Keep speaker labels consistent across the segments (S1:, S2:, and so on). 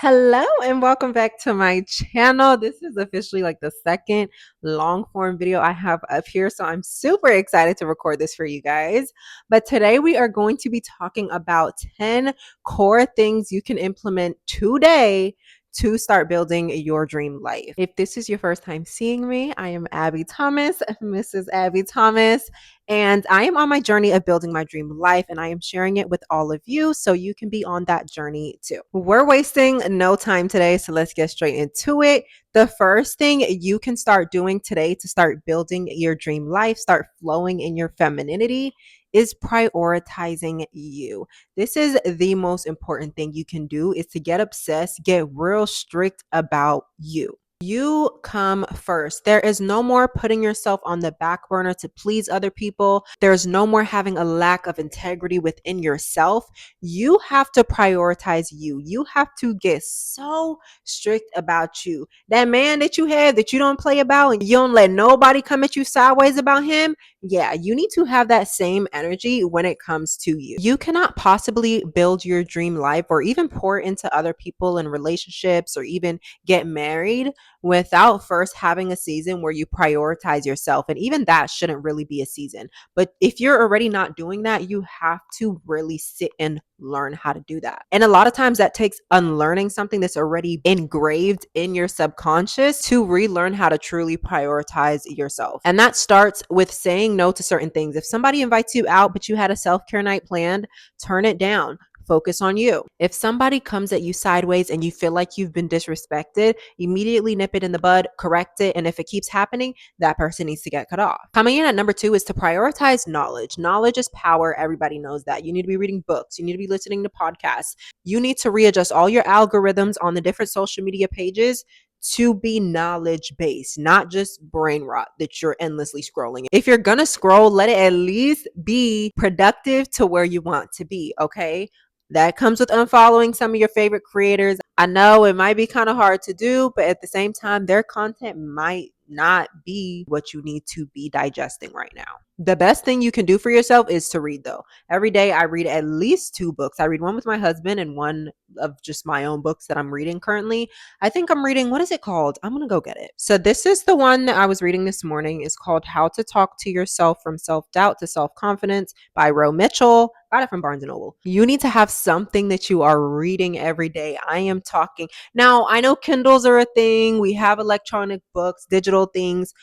S1: Hello and welcome back to my channel. This is officially like the second long form video I have up here. So I'm super excited to record this for you guys. But today we are going to be talking about 10 core things you can implement today to start building your dream life. If this is your first time seeing me, I am Abby Thomas, Mrs. Abby Thomas. And I am on my journey of building my dream life, and I am sharing it with all of you so you can be on that journey too. We're wasting no time today, so let's get straight into it. The first thing you can start doing today to start building your dream life, start flowing in your femininity, is prioritizing you. This is the most important thing you can do, is to get obsessed, get real strict about you. You come first. There is no more putting yourself on the back burner to please other people. There's no more having a lack of integrity within yourself. You have to prioritize you. You have to get so strict about you. That man that you have that you don't play about and you don't let nobody come at you sideways about him. Yeah, you need to have that same energy when it comes to you. You cannot possibly build your dream life or even pour into other people in relationships or even get married without first having a season where you prioritize yourself. And even that shouldn't really be a season. But if you're already not doing that, you have to really sit and learn how to do that. And a lot of times that takes unlearning something that's already engraved in your subconscious to relearn how to truly prioritize yourself. And that starts with saying no to certain things. If somebody invites you out, but you had a self-care night planned, turn it down. Focus on you. If somebody comes at you sideways and you feel like you've been disrespected, immediately nip it in the bud, correct it. And if it keeps happening, that person needs to get cut off. Coming in at number 2 is to prioritize knowledge. Knowledge is power. Everybody knows that. You need to be reading books. You need to be listening to podcasts. You need to readjust all your algorithms on the different social media pages to be knowledge based, not just brain rot that you're endlessly scrolling. If you're gonna scroll, let it at least be productive to where you want to be, okay? That comes with unfollowing some of your favorite creators. I know it might be kind of hard to do, but at the same time, their content might not be what you need to be digesting right now. The best thing you can do for yourself is to read, though. Every day I read at least 2 books. I read one with my husband and one of just my own books that I'm reading currently. I think I'm reading, what is it called? I'm going to go get it. So this is the one that I was reading this morning. It's called How to Talk to Yourself from Self-Doubt to Self-Confidence by Ro Mitchell. Got it from Barnes & Noble. You need to have something that you are reading every day. I am talking. Now, I know Kindles are a thing. We have electronic books, digital things.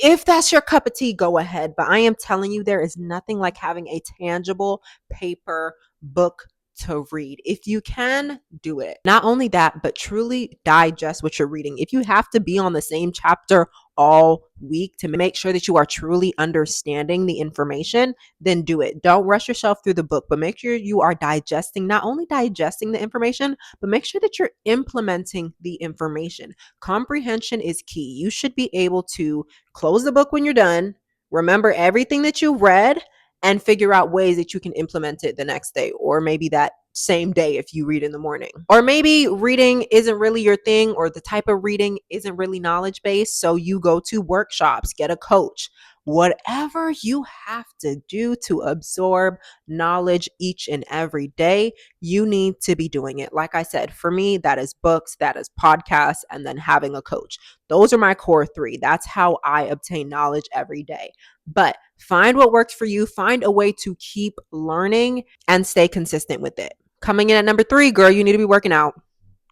S1: If that's your cup of tea, go ahead. But I am telling you, there is nothing like having a tangible paper book to read. If you can, do it. Not only that, but truly digest what you're reading. If you have to be on the same chapter all week to make sure that you are truly understanding the information, then do it. Don't rush yourself through the book, but make sure you are digesting, not only digesting the information, but make sure that you're implementing the information. Comprehension is key. You should be able to close the book when you're done, remember everything that you read, and figure out ways that you can implement it the next day, or maybe that same day if you read in the morning. Or maybe reading isn't really your thing, or the type of reading isn't really knowledge based, so you go to workshops, get a coach. Whatever you have to do to absorb knowledge each and every day, you need to be doing it. Like I said, for me, that is books, that is podcasts, and then having a coach. Those are my core 3. That's how I obtain knowledge every day. But find what works for you. Find a way to keep learning and stay consistent with it. Coming in at number 3, girl, you need to be working out.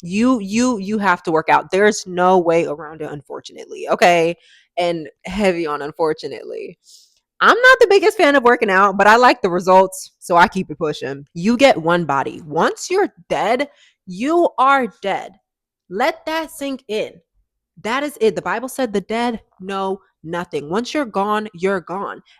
S1: You have to work out. There's no way around it, unfortunately. Okay. And heavy on unfortunately. I'm not the biggest fan of working out, but I like the results, so I keep it pushing. You get one body. Once you're dead, you are dead. Let that sink in. That is it. The Bible said the dead know nothing. Once you're gone,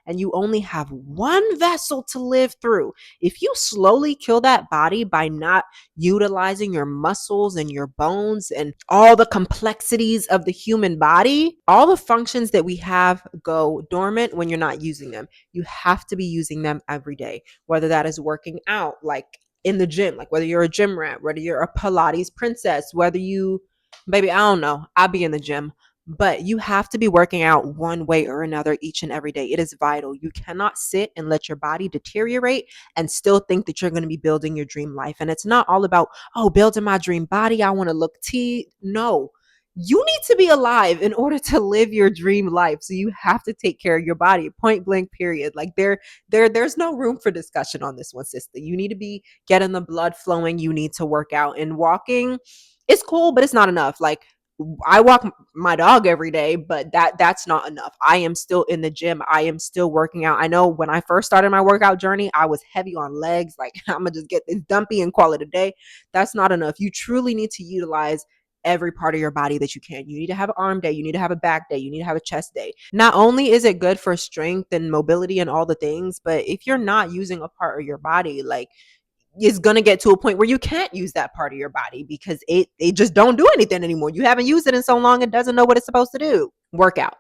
S1: and you only have one vessel to live through. If you slowly kill that body by not utilizing your muscles and your bones and all the complexities of the human body, all the functions that we have go dormant when you're not using them. You have to be using them every day, whether that is working out, like in the gym, like whether you're a gym rat, whether you're a Pilates princess, whether you, baby, I don't know. I'll be in the gym. But you have to be working out one way or another each and every day. It is vital. You cannot sit and let your body deteriorate and still think that you're going to be building your dream life. And it's not all about, oh, building my dream body. I want to look T. No, you need to be alive in order to live your dream life. So you have to take care of your body, point blank, period. Like there's no room for discussion on this one, sister. You need to be getting the blood flowing. You need to work out, and walking is cool, but it's not enough. Like I walk my dog every day, but that's not enough. I am still in the gym. I am still working out. I know when I first started my workout journey, I was heavy on legs. Like I'm gonna just get this dumpy and call it a day. That's not enough. You truly need to utilize every part of your body that you can. You need to have an arm day, you need to have a back day, you need to have a chest day. Not only is it good for strength and mobility and all the things, but if you're not using a part of your body, like it's going to get to a point where you can't use that part of your body because it just don't do anything anymore. You haven't used it in so long, it doesn't know what it's supposed to do. Workout,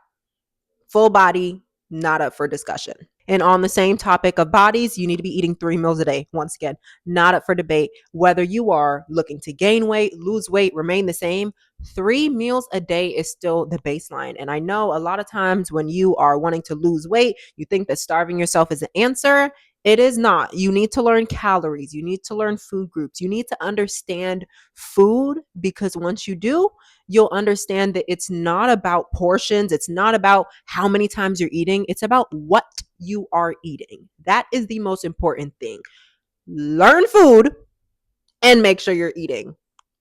S1: full body, not up for discussion. And on the same topic of bodies, you need to be eating 3 meals a day. Once again, not up for debate. Whether you are looking to gain weight, lose weight, remain the same, 3 meals a day is still the baseline. And I know a lot of times when you are wanting to lose weight, you think that starving yourself is an answer. It is not. You need to learn calories. You need to learn food groups. You need to understand food, because once you do, you'll understand that it's not about portions. It's not about how many times you're eating. It's about what you are eating. That is the most important thing. Learn food and make sure you're eating.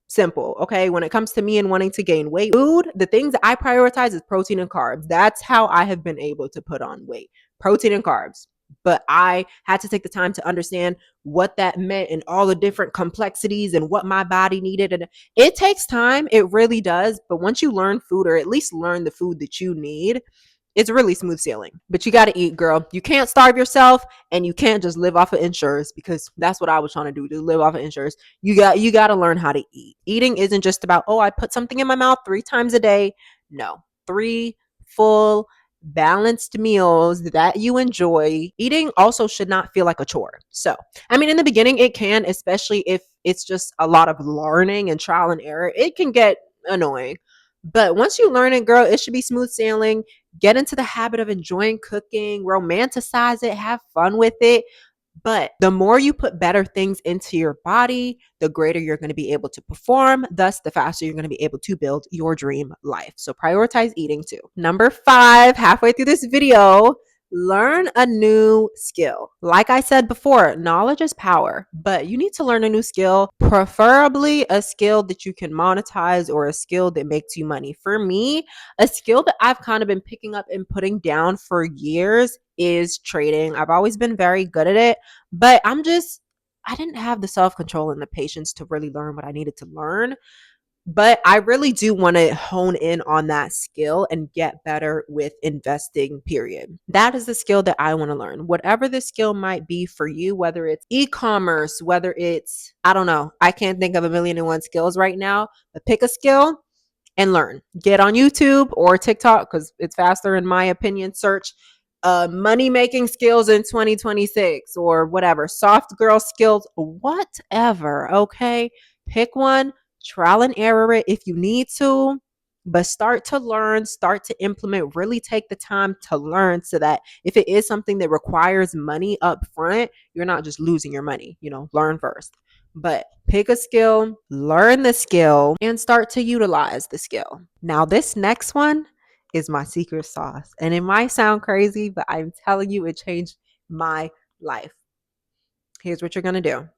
S1: Simple. Okay. When it comes to me and wanting to gain weight, food, the things that I prioritize is protein and carbs. That's how I have been able to put on weight. Protein and carbs. But I had to take the time to understand what that meant and all the different complexities and what my body needed. And it takes time. It really does. But once you learn food, or at least learn the food that you need, it's really smooth sailing. But you got to eat, girl. You can't starve yourself, and you can't just live off of insurance, because that's what I was trying to do, to live off of insurance. You got to learn how to eat. Eating isn't just about, oh, I put something in my mouth 3 times a day. No. 3 full balanced meals that you enjoy. Eating also should not feel like a chore. So, I mean, in the beginning it can, especially if it's just a lot of learning and trial and error. It can get annoying. But once you learn it, girl, it should be smooth sailing. Get into the habit of enjoying cooking, romanticize it, have fun with it. But the more you put better things into your body, the greater you're going to be able to perform. Thus, the faster you're going to be able to build your dream life. So prioritize eating too. Number 5, halfway through this video, learn a new skill. Like I said before, knowledge is power, but you need to learn a new skill, preferably a skill that you can monetize or a skill that makes you money. For me, a skill that I've kind of been picking up and putting down for years is trading. I've always been very good at it, but I didn't have the self-control and the patience to really learn what I needed to learn. But I really do want to hone in on that skill and get better with investing, period. That is the skill that I want to learn. Whatever the skill might be for you, whether it's e-commerce, whether it's, I don't know, I can't think of a million and one skills right now, but pick a skill and learn. Get on YouTube or TikTok, because it's faster in my opinion. Search money making skills in 2026 or whatever, soft girl skills, whatever. Okay. Pick one, trial and error it if you need to, but start to learn, start to implement, really take the time to learn, so that if it is something that requires money up front, you're not just losing your money. Learn first. But pick a skill, learn the skill, and start to utilize the skill. Now, this next one is my secret sauce. And it might sound crazy, but I'm telling you, it changed my life. Here's what you're going to do.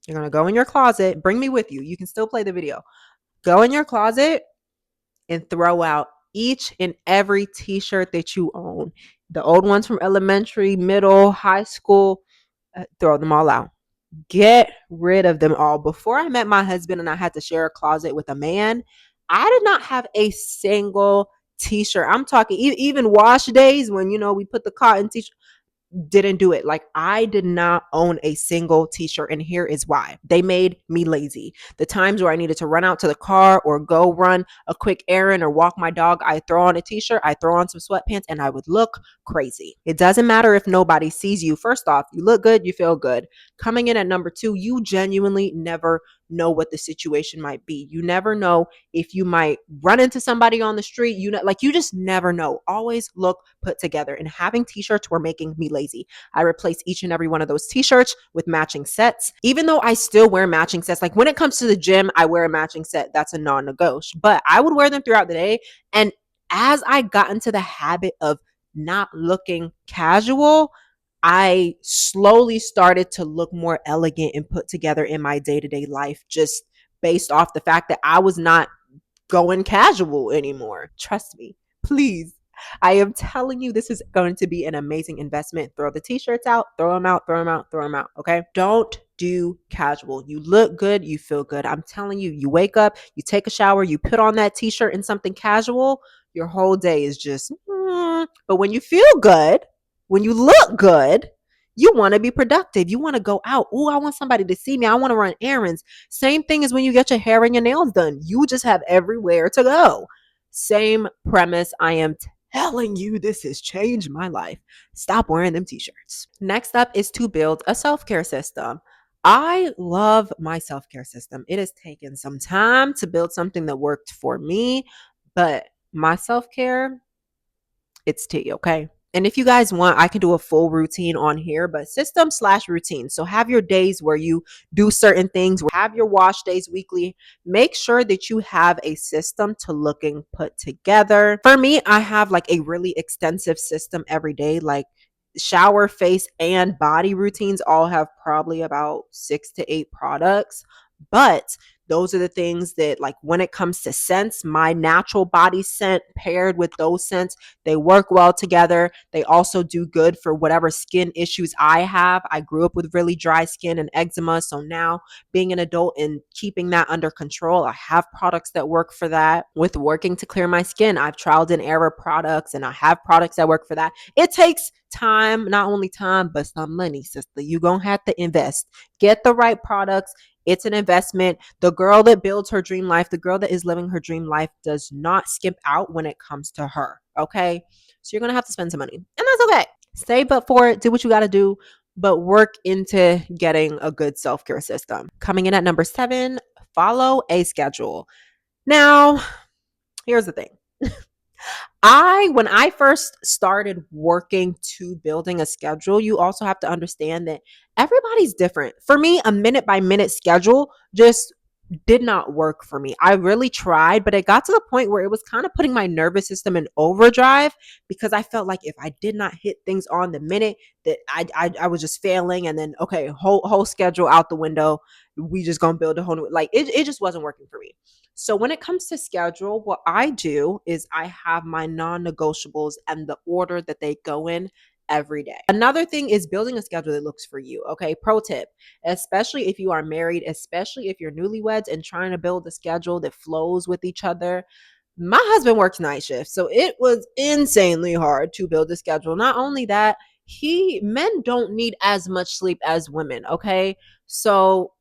S1: You're going to go in your closet. Bring me with you. You can still play the video. Go in your closet and throw out each and every t-shirt that you own. The old ones from elementary, middle, high school, throw them all out. Get rid of them all. Before I met my husband and I had to share a closet with a man, I did not have a single t-shirt. I'm talking even wash days when, we put the cotton t-shirt. Didn't do it. Like, I did not own a single t-shirt, and here is why. They made me lazy. The times where I needed to run out to the car or go run a quick errand or walk my dog, I throw on a t-shirt, I throw on some sweatpants, and I would look crazy. It doesn't matter if nobody sees you. First off, you look good, you feel good. Coming in at number 2, you genuinely never know what the situation might be. You never know if you might run into somebody on the street. You just never know. Always look put together. And having t-shirts were making me lazy. I replaced each and every one of those t-shirts with matching sets. Even though I still wear matching sets, like when it comes to the gym, I wear a matching set. That's a non-negotiable. But I would wear them throughout the day. And as I got into the habit of not looking casual, I slowly started to look more elegant and put together in my day-to-day life, just based off the fact that I was not going casual anymore. Trust me, please. I am telling you, this is going to be an amazing investment. Throw the t-shirts out, throw them out, throw them out, throw them out. Okay. Don't do casual. You look good, you feel good. I'm telling you, you wake up, you take a shower, you put on that t-shirt and something casual, your whole day is just, but when you feel good, when you look good, you want to be productive. You want to go out. Oh, I want somebody to see me. I want to run errands. Same thing as when you get your hair and your nails done. You just have everywhere to go. Same premise. I am telling you, this has changed my life. Stop wearing them t-shirts. Next up is to build a self-care system. I love my self-care system. It has taken some time to build something that worked for me, but my self-care, it's tea, okay? And if you guys want, I can do a full routine on here, but system/routine. So have your days where you do certain things, have your wash days weekly. Make sure that you have a system to looking put together. For me, I have like a really extensive system every day, like shower, face, and body routines all have probably about 6 to 8 products. But those are the things that, like, when it comes to scents, my natural body scent paired with those scents, they work well together. They also do good for whatever skin issues I have. I grew up with really dry skin and eczema. So now, being an adult and keeping that under control, I have products that work for that. With working to clear my skin, I've trialed and error products and I have products that work for that. It takes time, not only time, but some money, sister. You're going to have to invest. Get the right products. It's an investment. The girl that builds her dream life, the girl that is living her dream life, does not skip out when it comes to her. Okay. So you're going to have to spend some money, and that's okay. Save up for it. Do what you got to do, but work into getting a good self care system. Coming in at number 7, follow a schedule. Now, here's the thing. When I first started working to building a schedule, you also have to understand that everybody's different. For me, a minute by minute schedule just did not work for me. I really tried, but it got to the point where it was kind of putting my nervous system in overdrive, because I felt like if I did not hit things on the minute, that I was just failing. And then, okay, whole schedule out the window. We just gonna build a whole new, like, it just wasn't working for me. So when it comes to schedule, what I do is I have my non-negotiables and the order that they go in every day. Another thing is building a schedule that looks for you. Okay. Pro tip, especially if you are married, especially if you're newlyweds and trying to build a schedule that flows with each other. My husband works night shift, so it was insanely hard to build a schedule. Not only that, men don't need as much sleep as women. Okay. So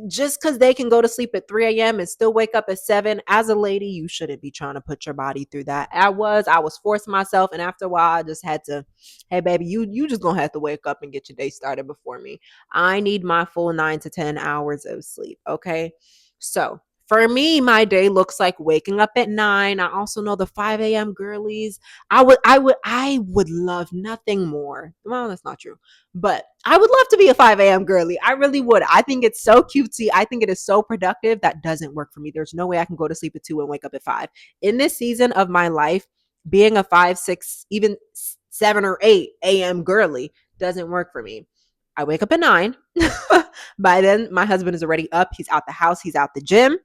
S1: just because they can go to sleep at 3 a.m. and still wake up at 7, as a lady, you shouldn't be trying to put your body through that. I was forcing myself, and after a while, I just had to, hey baby, you just gonna have to wake up and get your day started before me. I need my full 9 to 10 hours of sleep. Okay. So for me, my day looks like waking up at 9. I also know the 5 a.m. girlies. I would love nothing more. Well, that's not true, but I would love to be a 5 a.m. girly. I really would. I think it's so cutesy. I think it is so productive. That doesn't work for me. There's no way I can go to sleep at 2 and wake up at 5. In this season of my life, being a 5, 6, even 7 or 8 a.m. girly doesn't work for me. I wake up at 9. By then, my husband is already up. He's out the house. He's out the gym.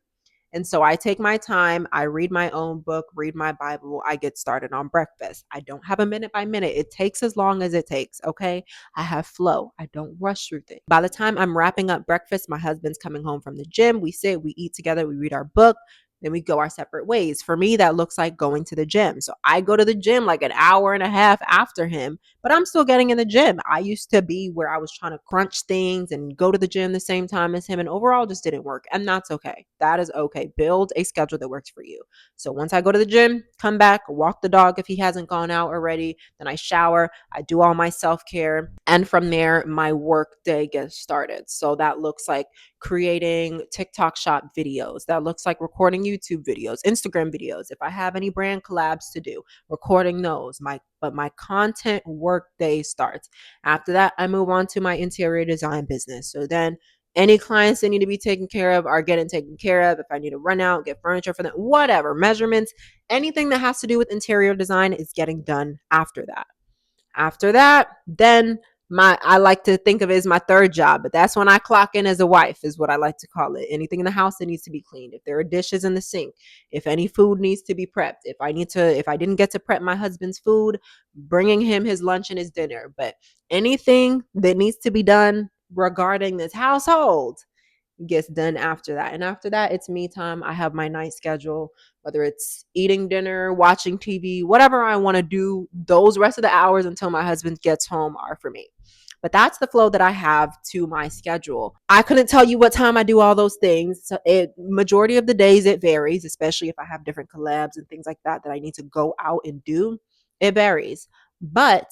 S1: And so I take my time, I read my own book, read my Bible, I get started on breakfast. I don't have a minute by minute. It takes as long as it takes, okay? I have flow. I don't rush through things. By the time I'm wrapping up breakfast, my husband's coming home from the gym. We sit, we eat together, we read our book. Then we go our separate ways. For me, that looks like going to the gym. So I go to the gym like an hour and a half after him, but I'm still getting in the gym. I used to be where I was trying to crunch things and go to the gym the same time as him, and overall just didn't work. And that's okay. That is okay. Build a schedule that works for you. So once I go to the gym, come back, walk the dog if he hasn't gone out already, then I shower, I do all my self-care, and from there my work day gets started. So that looks like creating TikTok shop videos. That looks like recording YouTube videos, Instagram videos. If I have any brand collabs to do, recording those. My content work day starts. After that, I move on to my interior design business. So then any clients that need to be taken care of are getting taken care of. If I need to run out, get furniture for them, whatever, measurements, anything that has to do with interior design is getting done after that. After that, then I like to think of it as my third job, but that's when I clock in as a wife, is what I like to call it. Anything in the house that needs to be cleaned, if there are dishes in the sink, if any food needs to be prepped, if I didn't get to prep my husband's food, bringing him his lunch and his dinner, but anything that needs to be done regarding this household gets done after that. And after that, it's me time. I have my night schedule, whether it's eating dinner, watching TV, whatever I want to do. Those rest of the hours until my husband gets home are for me. But that's the flow that I have to my schedule. I couldn't tell you what time I do all those things. So majority of the days it varies, especially if I have different collabs and things like that I need to go out and do. It varies. But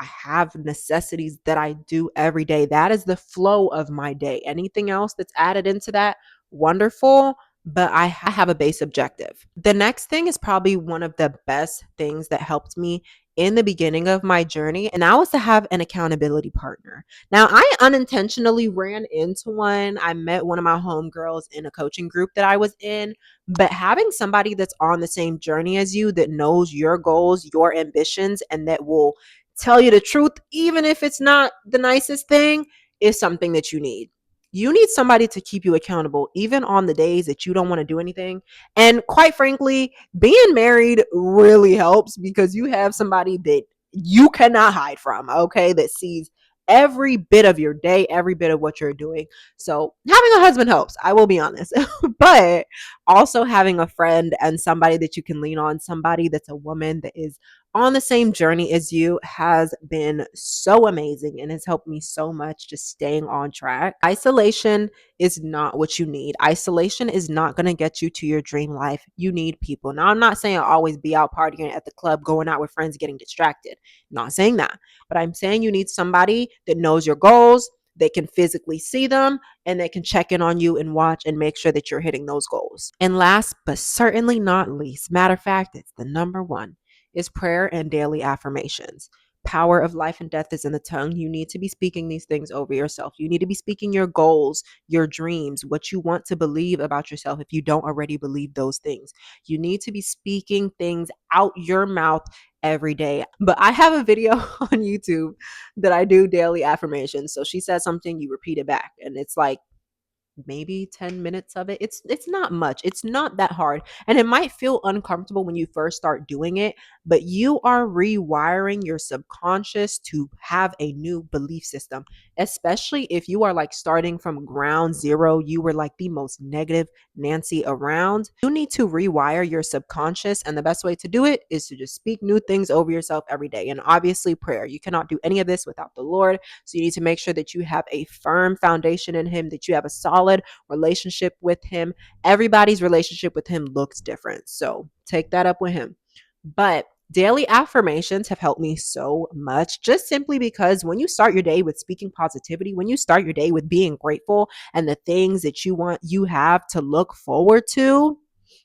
S1: I have necessities that I do every day. That is the flow of my day. Anything else that's added into that, wonderful, but I have a base objective. The next thing is probably one of the best things that helped me in the beginning of my journey, and that was to have an accountability partner. Now, I unintentionally ran into one. I met one of my homegirls in a coaching group that I was in, but having somebody that's on the same journey as you, that knows your goals, your ambitions, and that will tell you the truth, even if it's not the nicest thing, is something that you need. You need somebody to keep you accountable, even on the days that you don't want to do anything. And quite frankly, being married really helps because you have somebody that you cannot hide from, okay, that sees every bit of your day, every bit of what you're doing. So having a husband helps, I will be honest. But also having a friend and somebody that you can lean on, somebody that's a woman that is on the same journey as you, has been so amazing and has helped me so much just staying on track. Isolation is not what you need. Isolation is not going to get you to your dream life. You need people. Now, I'm not saying always be out partying at the club, going out with friends, getting distracted. I'm not saying that. But I'm saying you need somebody that knows your goals, they can physically see them, and they can check in on you and watch and make sure that you're hitting those goals. And last but certainly not least, matter of fact, it's the number one, is prayer and daily affirmations. Power of life and death is in the tongue. You need to be speaking these things over yourself. You need to be speaking your goals, your dreams, what you want to believe about yourself if you don't already believe those things. You need to be speaking things out your mouth every day. But I have a video on YouTube that I do daily affirmations. So she says something, you repeat it back. And it's like maybe 10 minutes of it. It's not much. It's not that hard. And it might feel uncomfortable when you first start doing it, but you are rewiring your subconscious to have a new belief system, especially if you are like starting from ground zero. You were like the most negative Nancy around. You need to rewire your subconscious, and the best way to do it is to just speak new things over yourself every day. And obviously prayer. You cannot do any of this without the Lord. So you need to make sure that you have a firm foundation in him, that you have a solid relationship with him. Everybody's relationship with him looks different. So take that up with him. But daily affirmations have helped me so much, just simply because when you start your day with speaking positivity, when you start your day with being grateful and the things that you have to look forward to,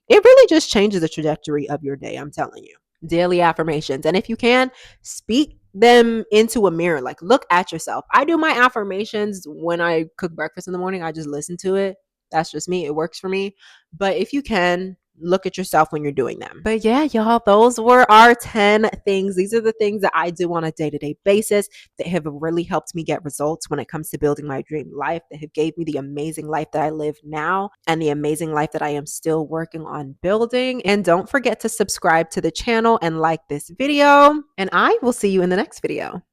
S1: it really just changes the trajectory of your day. I'm telling you. Daily affirmations. And if you can, speak them into a mirror. Like, look at yourself. I do my affirmations when I cook breakfast in the morning. I just listen to it. That's just me. It works for me. But if you can, look at yourself when you're doing them. But yeah, y'all, those were our 10 things. These are the things that I do on a day-to-day basis that have really helped me get results when it comes to building my dream life, that have gave me the amazing life that I live now and the amazing life that I am still working on building. And don't forget to subscribe to the channel and like this video, and I will see you in the next video.